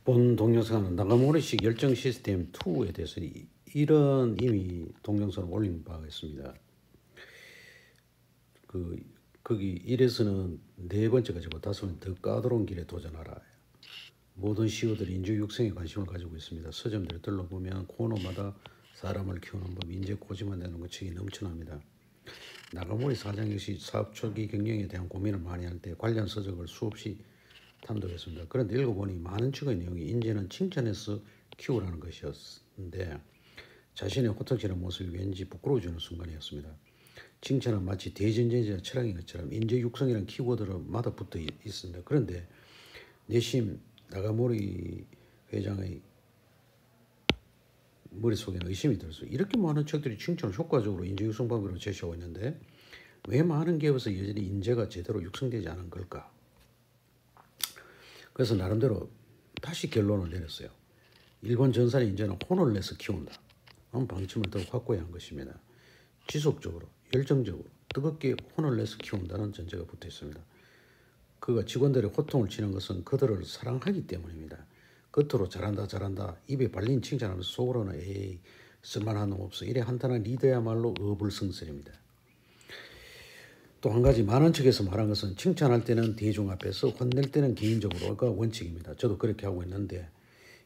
본 동영상은 나가모리식 열정 시스템 2에 대해서 이런 이미 동영상을 올린 바가 있습니다. 거기 1에서는 네 번째까지고 5번째 더 까다로운 길에 도전하라. 모든 CEO들이 인재 육성에 관심을 가지고 있습니다. 서점들을 둘러보면 코너마다 사람을 키우는 법, 인재 고집만내는 것 책이 넘쳐납니다. 나가모리 사장 역시 사업 초기 경영에 대한 고민을 많이 할 때 관련 서적을 수없이 탐독했습니다. 그런데 읽어보니 많은 책의 내용이 인재는 칭찬해서 키우라는 것이었는데 자신의 호탕치는 모습이 왠지 부끄러워지는 순간이었습니다. 칭찬은 마치 대전제자 철학인 것처럼 인재 육성이라는 키워드마다 붙어 있습니다. 그런데 내심 나가모리 회장의 머릿속에는 의심이 들었어요. 이렇게 많은 책들이 칭찬을 효과적으로 인재 육성 방법으로 제시하고 있는데 왜 많은 기업에서 여전히 인재가 제대로 육성되지 않은 걸까? 그래서 나름대로 다시 결론을 내렸어요. 일본 전산의 인재는 혼을 내서 키운다. 방침을 더욱 확고히 한 것입니다. 지속적으로, 열정적으로, 뜨겁게 혼을 내서 키운다는 전제가 붙어 있습니다. 그가 직원들의 호통을 치는 것은 그들을 사랑하기 때문입니다. 겉으로 잘한다 입에 발린 칭찬하면서 속으로는 에이 쓸만한 놈 없어 이래 한탄한 리더야말로 어불성설입니다. 또 한 가지 많은 측에서 말한 것은 칭찬할 때는 대중 앞에서 혼낼 때는 개인적으로가 원칙입니다. 저도 그렇게 하고 있는데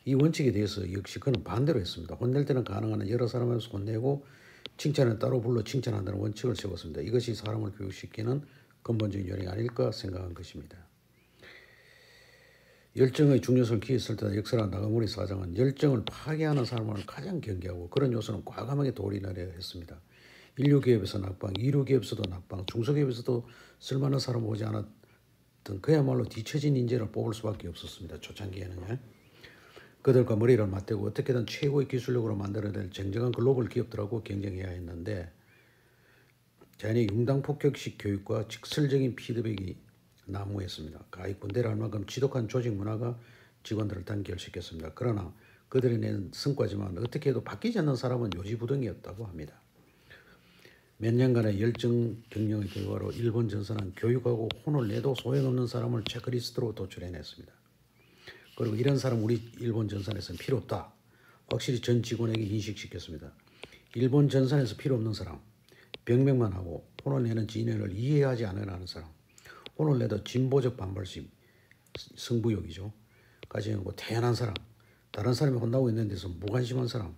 이 원칙에 대해서 역시 그는 반대로 했습니다. 혼낼 때는 가능한 한 여러 사람 앞에서 혼내고 칭찬은 따로 불러 칭찬한다는 원칙을 세웠습니다. 이것이 사람을 교육시키는 근본적인 요령이 아닐까 생각한 것입니다. 열정의 중요성을 기했을 때 역사란 나가모리 사장은 열정을 파괴하는 사람을 가장 경계하고 그런 요소는 과감하게 돌인하려 했습니다. 인류기업에서 낙방, 이류기업에서도 낙방, 중소기업에서도 쓸만한 사람 오지 않았던 그야말로 뒤처진 인재를 뽑을 수밖에 없었습니다. 초창기에는요. 그들과 머리를 맞대고 어떻게든 최고의 기술력으로 만들어낼 쟁쟁한 글로벌 기업들하고 경쟁해야 했는데 자연의 융당폭격식 교육과 직설적인 피드백이 난무했습니다. 가히 군대를 할 만큼 지독한 조직 문화가 직원들을 단결시켰습니다. 그러나 그들이 낸 성과지만 어떻게 해도 바뀌지 않는 사람은 요지부동이었다고 합니다. 몇 년간의 열정 경영의 결과로 일본 전선은 교육하고 혼을 내도 소용없는 사람을 체크리스트로 도출해냈습니다. 그리고 이런 사람 우리 일본 전선에서는 필요 없다. 확실히 전 직원에게 인식시켰습니다. 일본 전선에서 필요 없는 사람, 병명만 하고 혼을 내는 진행을 이해하지 않으려는 사람, 혼을 내도 진보적 반발심, 승부욕이죠. 가지고 태연한 사람, 다른 사람이 혼나고 있는 데서 무관심한 사람,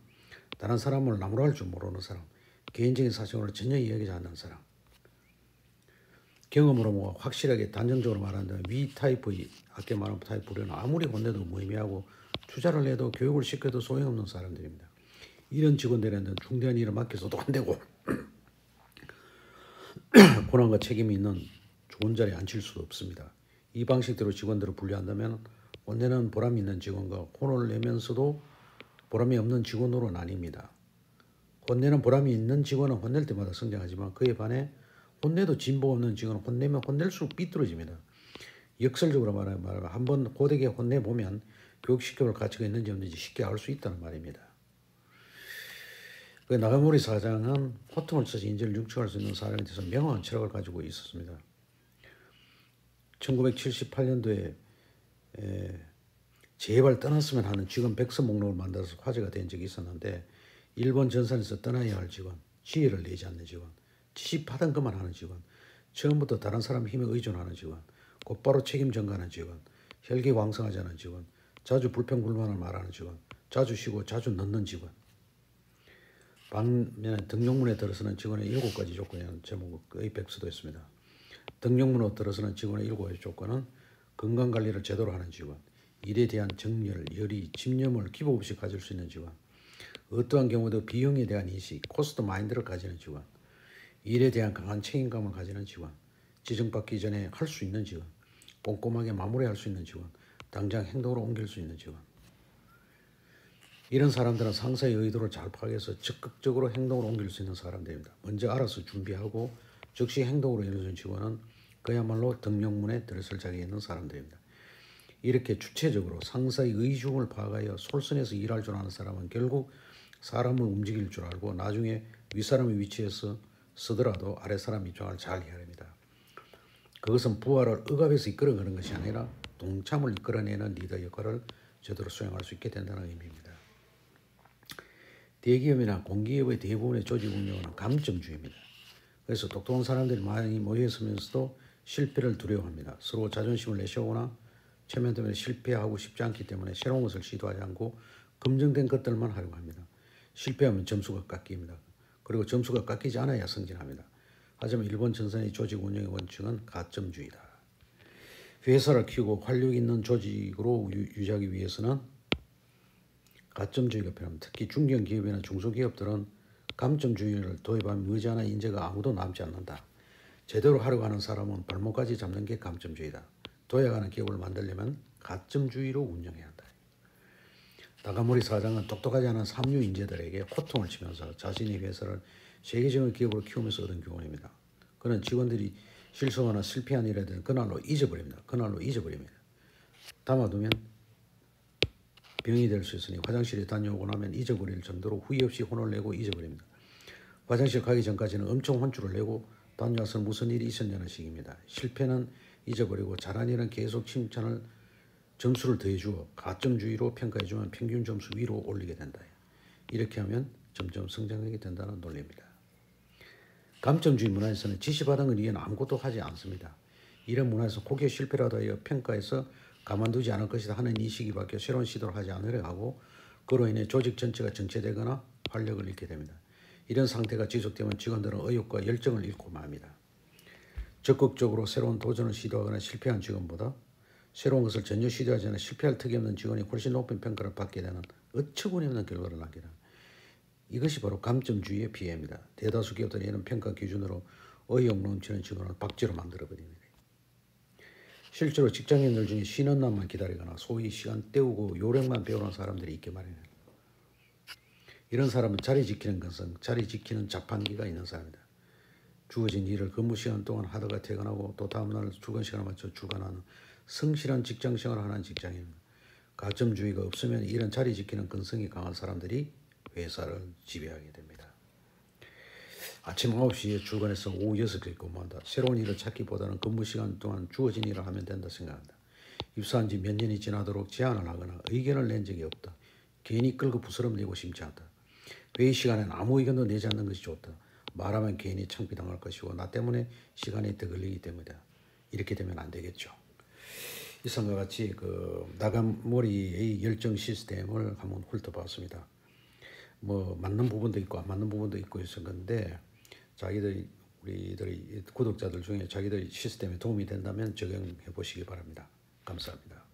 다른 사람을 나무라 할 줄 모르는 사람, 개인적인 사정을 전혀 이야기하지 않는 사람. 경험으로 확실하게 단정적으로 말한다면 위 타입의 아까 말한 타입 부류는 아무리 혼내도 무의미하고 투자를 해도 교육을 시켜도 소용없는 사람들입니다. 이런 직원들에는 중대한 일을 맡겨서도 안 되고 고난과 책임이 있는 좋은 자리에 앉힐 수도 없습니다. 이 방식대로 직원들을 분류한다면 혼내는 보람이 있는 직원과 혼을 내면서도 보람이 없는 직원으로 나뉩니다. 혼내는 보람이 있는 직원은 혼낼 때마다 성장하지만 그에 반해 혼내도 진보 없는 직원은 혼내면 혼낼수록 삐뚤어집니다. 역설적으로 말하면 한번 고되게 혼내보면 교육시켜볼 가치가 있는지 없는지 쉽게 알 수 있다는 말입니다. 나가모리 사장은 호통을 써서 인재를 육축할 수 있는 사람에 대해서 명확한 철학을 가지고 있었습니다. 1978년도에 제발 떠났으면 하는 직원 100선 목록을 만들어서 화제가 된 적이 있었는데 일본 전선에서 떠나야 할 직원, 지혜를 내지 않는 직원, 지시하던 것만 하는 직원, 처음부터 다른 사람 힘에 의존하는 직원, 곧바로 책임 전가하는 직원, 혈기왕성하지 않은 직원, 자주 불평불만을 말하는 직원, 자주 쉬고 자주 늦는 직원. 반면에 등용문에 들어서는 직원의 7가지 조건이라는 제목의 백서도 있습니다. 등용문으로 들어서는 직원의 7가지 조건은 건강관리를 제대로 하는 직원, 일에 대한 정열, 열의, 집념을 기복 없이 가질 수 있는 직원, 어떠한 경우도 비용에 대한 인식, 코스트 마인드를 가지는 직원, 일에 대한 강한 책임감을 가지는 직원, 지정받기 전에 할 수 있는 직원, 꼼꼼하게 마무리할 수 있는 직원, 당장 행동으로 옮길 수 있는 직원. 이런 사람들은 상사의 의도를 잘 파악해서 적극적으로 행동으로 옮길 수 있는 사람들입니다. 먼저 알아서 준비하고 즉시 행동으로 이루어진 직원은 그야말로 등용문에 들어설 자격이 있는 사람들입니다. 이렇게 주체적으로 상사의 의중을 파악하여 솔선해서 일할 줄 아는 사람은 결국 사람을 움직일 줄 알고 나중에 윗사람의 위치에서 서더라도 아랫사람 입장을 잘 헤아립니다. 그것은 부하를 억압해서 이끌어가는 것이 아니라 동참을 이끌어내는 리더 역할을 제대로 수행할 수 있게 된다는 의미입니다. 대기업이나 공기업의 대부분의 조직 운영은 감점주의입니다. 그래서 똑똑한 사람들이 많이 모여있으면서도 실패를 두려워합니다. 서로 자존심을 내세우거나 체면 때문에 실패하고 싶지 않기 때문에 새로운 것을 시도하지 않고 검증된 것들만 하려고 합니다. 실패하면 점수가 깎입니다. 그리고 점수가 깎이지 않아야 승진합니다. 하지만 일본 전선의 조직 운영의 원칙은 가점주의다. 회사를 키우고 활력 있는 조직으로 유지하기 위해서는 가점주의가 필요합니다. 특히 중견기업이나 중소기업들은 감점주의를 도입하면 머지않아 인재가 아무도 남지 않는다. 제대로 하려고 하는 사람은 발목까지 잡는 게 감점주의다. 도약하는 기업을 만들려면 가점주의로 운영해야 한다. 나가모리 사장은 똑똑하지 않은 삼류 인재들에게 호통을 치면서 자신의 회사를 세계적인 기업으로 키우면서 얻은 교훈입니다. 그는 직원들이 실수하거나 실패한 일에 그날로 잊어버립니다. 담아두면 병이 될 수 있으니 화장실에 다녀오고 나면 잊어버릴 정도로 후회 없이 혼을 내고 잊어버립니다. 화장실 가기 전까지는 엄청 혼쭐을 내고 다녀와서 무슨 일이 있었냐는 식입니다. 실패는 잊어버리고 잘한 일은 계속 칭찬을 점수를 더해주어 가점주의로 평가해주면 평균 점수 위로 올리게 된다. 이렇게 하면 점점 성장하게 된다는 논리입니다. 감점주의 문화에서는 지시받은 것 이외에는 아무것도 하지 않습니다. 이런 문화에서 혹여 실패라도 하여 평가해서 가만두지 않을 것이다 하는 인식이 바뀌어 새로운 시도를 하지 않으려 하고 그로 인해 조직 전체가 정체되거나 활력을 잃게 됩니다. 이런 상태가 지속되면 직원들은 의욕과 열정을 잃고 맙니다. 적극적으로 새로운 도전을 시도하거나 실패한 직원보다 새로운 것을 전혀 시도하지 않아 실패할 턱이 없는 직원이 훨씬 높은 평가를 받게 되는 어처구니없는 결과를 남기다. 이것이 바로 감점주의의 피해입니다. 대다수 기업들이 이런 평가 기준으로 의욕 넘치는 직원을 박제로 만들어버립니다. 실제로 직장인들 중에 쉬는 날만 기다리거나 소위 시간 때우고 요령만 배우는 사람들이 있게 마련해요. 이런 사람은 자리 지키는 것은 자리 지키는 자판기가 있는 사람이다. 주어진 일을 근무 시간 동안 하다가 퇴근하고 또 다음날 출근 시간에 맞춰 출근하는 성실한 직장 생활을 하는 직장인입니다. 가점주의가 없으면 이런 자리 지키는 근성이 강한 사람들이 회사를 지배하게 됩니다. 아침 9시에 출근해서 오후 6시에 근무한다. 새로운 일을 찾기보다는 근무 시간 동안 주어진 일을 하면 된다 생각한다. 입사한 지 몇 년이 지나도록 제안을 하거나 의견을 낸 적이 없다. 괜히 끌고 부스럼 내고 싶지 않다. 회의 시간에는 아무 의견도 내지 않는 것이 좋다. 말하면 괜히 창피당할 것이고 나 때문에 시간이 더 걸리기 때문이다. 이렇게 되면 안 되겠죠. 이상과 같이 나가모리의 열정 시스템을 한번 훑어봤습니다. 뭐 맞는 부분도 있고 안 맞는 부분도 있고 있을 건데 우리들이 구독자들 중에 자기들 시스템에 도움이 된다면 적용해 보시기 바랍니다. 감사합니다.